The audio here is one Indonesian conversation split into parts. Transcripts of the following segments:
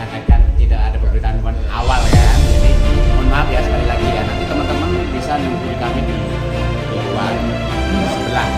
mengadakan tidak ada pemberitaan awal kan. Jadi mohon maaf ya sekali lagi ya, nanti teman-teman bisa menghubungi kami di luar sebelah.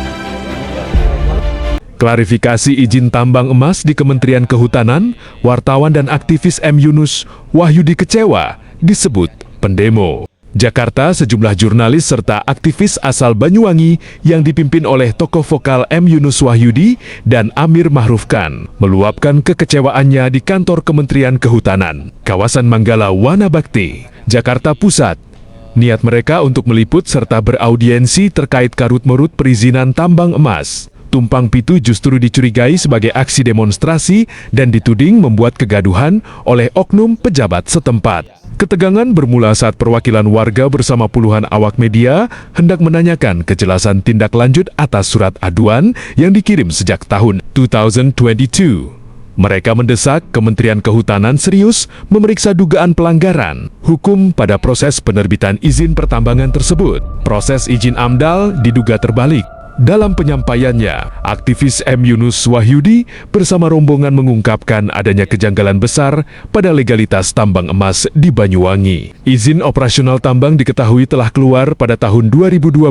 Klarifikasi izin tambang emas di Kementerian Kehutanan, wartawan dan aktivis M. Yunus Wahyudi kecewa disebut pendemo. Jakarta, sejumlah jurnalis serta aktivis asal Banyuwangi yang dipimpin oleh tokoh vokal M. Yunus Wahyudi dan Amir Mahruf Khan meluapkan kekecewaannya di kantor Kementerian Kehutanan, kawasan Manggala Wanabakti, Jakarta Pusat. Niat mereka untuk meliput serta beraudiensi terkait karut-merut perizinan tambang emas. Tumpang Pitu justru dicurigai sebagai aksi demonstrasi dan dituding membuat kegaduhan oleh oknum pejabat setempat. Ketegangan bermula saat perwakilan warga bersama puluhan awak media hendak menanyakan kejelasan tindak lanjut atas surat aduan yang dikirim sejak tahun 2022. Mereka mendesak Kementerian Kehutanan serius memeriksa dugaan pelanggaran hukum pada proses penerbitan izin pertambangan tersebut. Proses izin AMDAL diduga terbalik. Dalam penyampaiannya, aktivis M. Yunus Wahyudi bersama rombongan mengungkapkan adanya kejanggalan besar pada legalitas tambang emas di Banyuwangi. Izin operasional tambang diketahui telah keluar pada tahun 2012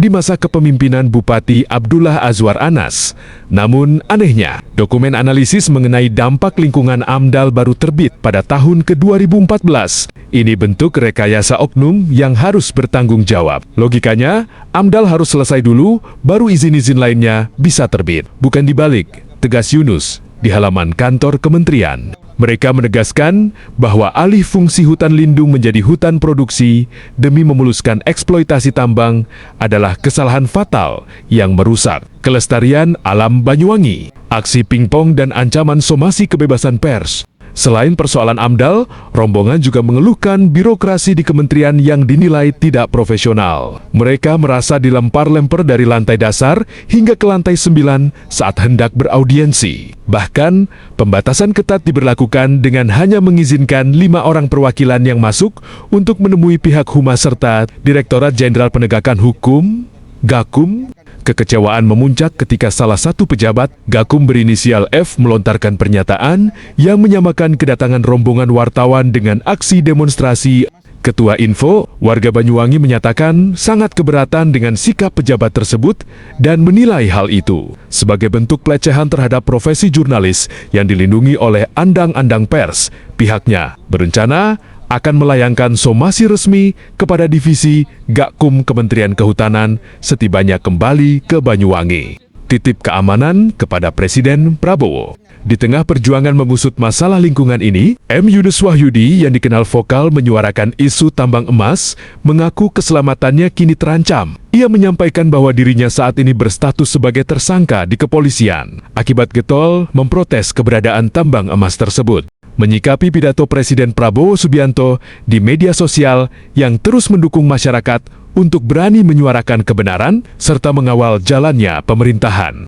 di masa kepemimpinan Bupati Abdullah Azwar Anas. Namun, anehnya, dokumen analisis mengenai dampak lingkungan AMDAL baru terbit pada tahun ke-2014. Ini bentuk rekayasa oknum yang harus bertanggung jawab. Logikanya, AMDAL harus selesai dulu, baru izin-izin lainnya bisa terbit. Bukan dibalik, tegas Yunus di halaman kantor kementerian. Mereka menegaskan bahwa alih fungsi hutan lindung menjadi hutan produksi demi memuluskan eksploitasi tambang adalah kesalahan fatal yang merusak kelestarian alam Banyuwangi. Aksi pingpong dan ancaman somasi kebebasan pers. Selain persoalan AMDAL, rombongan juga mengeluhkan birokrasi di kementerian yang dinilai tidak profesional. Mereka merasa dilempar-lempar dari lantai dasar hingga ke lantai 9 saat hendak beraudiensi. Bahkan, pembatasan ketat diberlakukan dengan hanya mengizinkan 5 orang perwakilan yang masuk untuk menemui pihak Humas serta Direktorat Jenderal Penegakan Hukum, Gakum. Kekecewaan memuncak ketika salah satu pejabat, Gakum berinisial F, melontarkan pernyataan yang menyamakan kedatangan rombongan wartawan dengan aksi demonstrasi. Ketua Info, warga Banyuwangi menyatakan sangat keberatan dengan sikap pejabat tersebut dan menilai hal itu sebagai bentuk pelecehan terhadap profesi jurnalis yang dilindungi oleh Undang-Undang Pers. Pihaknya berencana akan melayangkan somasi resmi kepada divisi Gakum Kementerian Kehutanan setibanya kembali ke Banyuwangi. Titip keamanan kepada Presiden Prabowo. Di tengah perjuangan mengusut masalah lingkungan ini, M. Yunus Wahyudi yang dikenal vokal menyuarakan isu tambang emas mengaku keselamatannya kini terancam. Ia menyampaikan bahwa dirinya saat ini berstatus sebagai tersangka di kepolisian akibat getol memprotes keberadaan tambang emas tersebut. Menyikapi pidato Presiden Prabowo Subianto di media sosial yang terus mendukung masyarakat untuk berani menyuarakan kebenaran serta mengawal jalannya pemerintahan.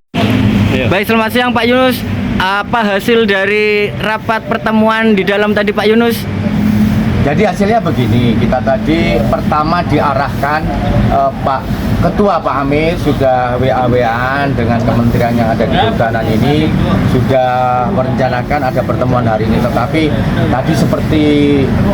Baik, selamat siang Pak Yunus. Apa hasil dari rapat pertemuan di dalam tadi Pak Yunus? Jadi hasilnya begini, kita tadi pertama diarahkan Pak Ketua Pak Amir sudah WA-WA-an dengan kementerian yang ada di kehutanan ini, sudah merencanakan ada pertemuan hari ini, tetapi tadi seperti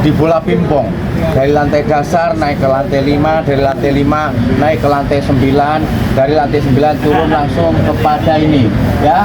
di bola pingpong, dari lantai dasar naik ke lantai 5, dari lantai 5 naik ke lantai 9, dari lantai 9 turun langsung kepada ini ya,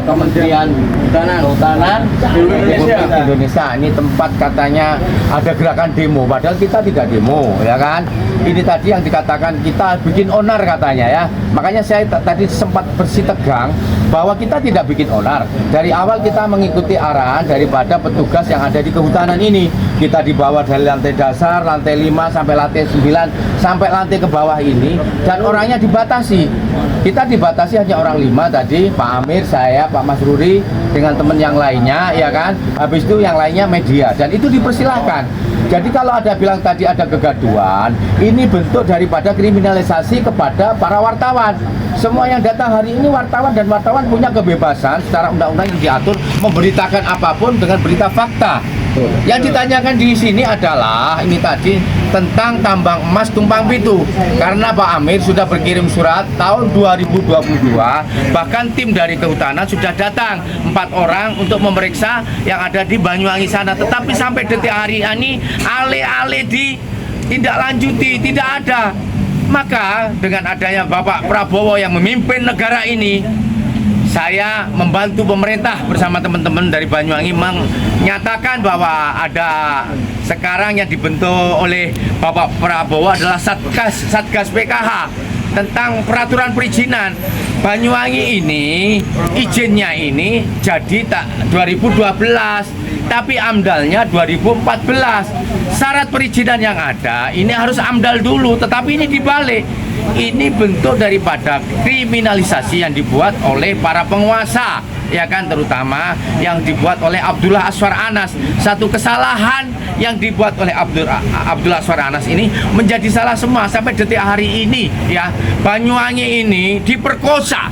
Kementerian Kehutanan Republik Indonesia. Ini tempat katanya ada gerakan demo, padahal kita tidak demo ya kan. Ini tadi yang dikatakan kita bikin onar katanya ya. Makanya saya tadi sempat bersitegang bahwa kita tidak bikin onar. Dari awal kita mengikuti arahan daripada petugas yang ada di kehutanan ini. Kita dibawa dari lantai dasar, lantai 5 sampai lantai 9 sampai lantai ke bawah ini, dan orangnya dibatasi. Kita dibatasi hanya orang 5 tadi, Pak Amir, saya, Pak Mas Ruri dengan teman yang lainnya ya kan. Habis itu yang lainnya media, dan itu dipersilahkan. Jadi kalau ada bilang tadi ada kegaduhan, ini bentuk daripada kriminalisasi kepada para wartawan. Semua yang datang hari ini wartawan, dan wartawan punya kebebasan secara undang-undang yang diatur memberitakan apapun dengan berita fakta. Yang ditanyakan di sini adalah ini tadi tentang tambang emas Tumpang Pitu. Karena Pak Amir sudah berkirim surat tahun 2022, bahkan tim dari kehutanan sudah datang 4 orang untuk memeriksa yang ada di Banyuwangi sana. Tetapi sampai detik hari ini alih-alih ditindaklanjuti, tidak ada. Maka dengan adanya Bapak Prabowo yang memimpin negara ini, saya membantu pemerintah bersama teman-teman dari Banyuwangi menyatakan bahwa ada sekarang yang dibentuk oleh Bapak Prabowo adalah Satgas PKH tentang peraturan perizinan. Banyuwangi ini izinnya ini jadi tak 2012, tapi amdalnya 2014. Syarat perizinan yang ada ini harus amdal dulu, tetapi ini dibalik. Ini bentuk daripada kriminalisasi yang dibuat oleh para penguasa, ya kan, terutama yang dibuat oleh Abdullah Azwar Anas. Satu kesalahan yang dibuat oleh Abdullah Azwar Anas ini menjadi salah semua sampai detik hari ini, ya. Banyuwangi ini diperkosa,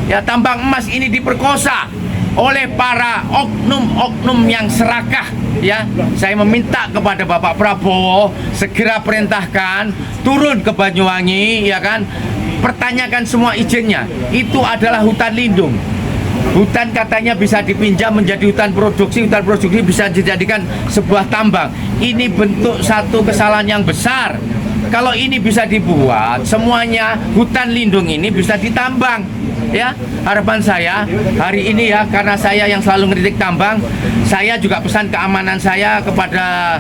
ya, tambang emas ini diperkosa oleh para oknum-oknum yang serakah, ya. Saya meminta kepada Bapak Prabowo segera perintahkan turun ke Banyuwangi, ya kan, pertanyakan semua izinnya. Itu adalah hutan lindung. Hutan katanya bisa dipinjam menjadi hutan produksi bisa dijadikan sebuah tambang. Ini bentuk satu kesalahan yang besar. Kalau ini bisa dibuat, semuanya hutan lindung ini bisa ditambang. Ya, harapan saya hari ini, ya, karena saya yang selalu ngeritik tambang, saya juga pesan keamanan saya kepada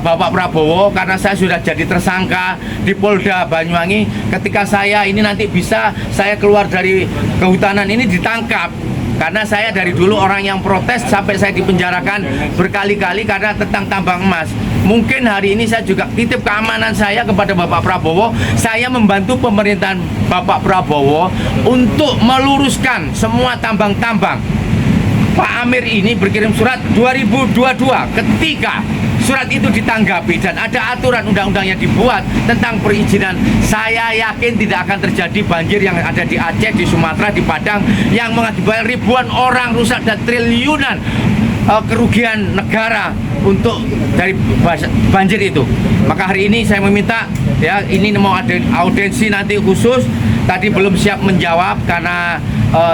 Bapak Prabowo, karena saya sudah jadi tersangka di Polda Banyuwangi. Ketika saya ini nanti bisa saya keluar dari kehutanan ini ditangkap, karena saya dari dulu orang yang protes sampai saya dipenjarakan berkali-kali karena tentang tambang emas. Mungkin hari ini saya juga titip keamanan saya kepada Bapak Prabowo. Saya membantu pemerintahan Bapak Prabowo untuk meluruskan semua tambang-tambang. Pak Amir ini berkirim surat 2022. Ketika surat itu ditanggapi dan ada aturan undang-undang yang dibuat tentang perizinan, saya yakin tidak akan terjadi banjir yang ada di Aceh, di Sumatera, di Padang, yang mengakibatkan ribuan orang rusak dan triliunan kerugian negara untuk dari banjir itu. Maka hari ini saya meminta, ya, ini mau ada audiensi nanti khusus. Tadi belum siap menjawab karena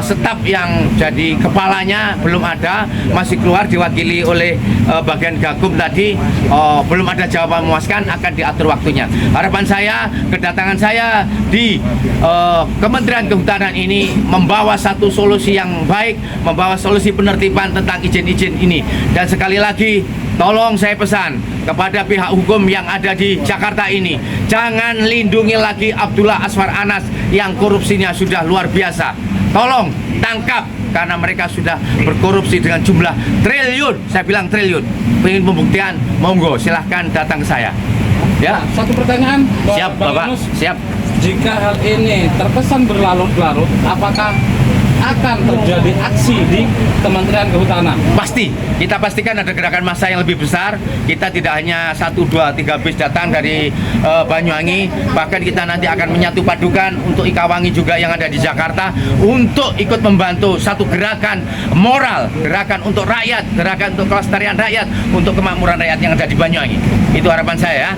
staf yang jadi kepalanya belum ada, masih keluar diwakili oleh bagian Gakum tadi, belum ada jawaban memuaskan, akan diatur waktunya. Harapan saya, kedatangan saya di Kementerian Kehutanan ini membawa satu solusi yang baik, membawa solusi penertiban tentang izin-izin ini. Dan sekali lagi, tolong saya pesan kepada pihak hukum yang ada di Jakarta ini, jangan lindungi lagi Abdullah Azwar Anas yang korupsinya sudah luar biasa. Tolong tangkap, karena mereka sudah berkorupsi dengan jumlah triliun. Saya bilang triliun. Ingin pembuktian, monggo silahkan datang ke saya. Ya. Satu pertanyaan, Siap, Bapak. Yunus. Siap. Jika hal ini terkesan berlarut-larut, apakah akan terjadi aksi di Kementerian Kehutanan? Pasti, kita pastikan ada gerakan massa yang lebih besar. Kita tidak hanya 1, 2, 3 bis datang dari Banyuwangi, bahkan kita nanti akan menyatu padukan untuk Ikawangi juga yang ada di Jakarta, untuk ikut membantu satu gerakan moral, gerakan untuk rakyat, gerakan untuk kelestarian rakyat, untuk kemakmuran rakyat yang ada di Banyuwangi. Itu harapan saya, ya.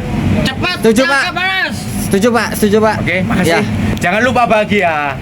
Cepat Setuju, Pak. tangkap Anas. Setuju Pak, setuju Pak. Oke, makasih. Ya. Jangan lupa bahagia.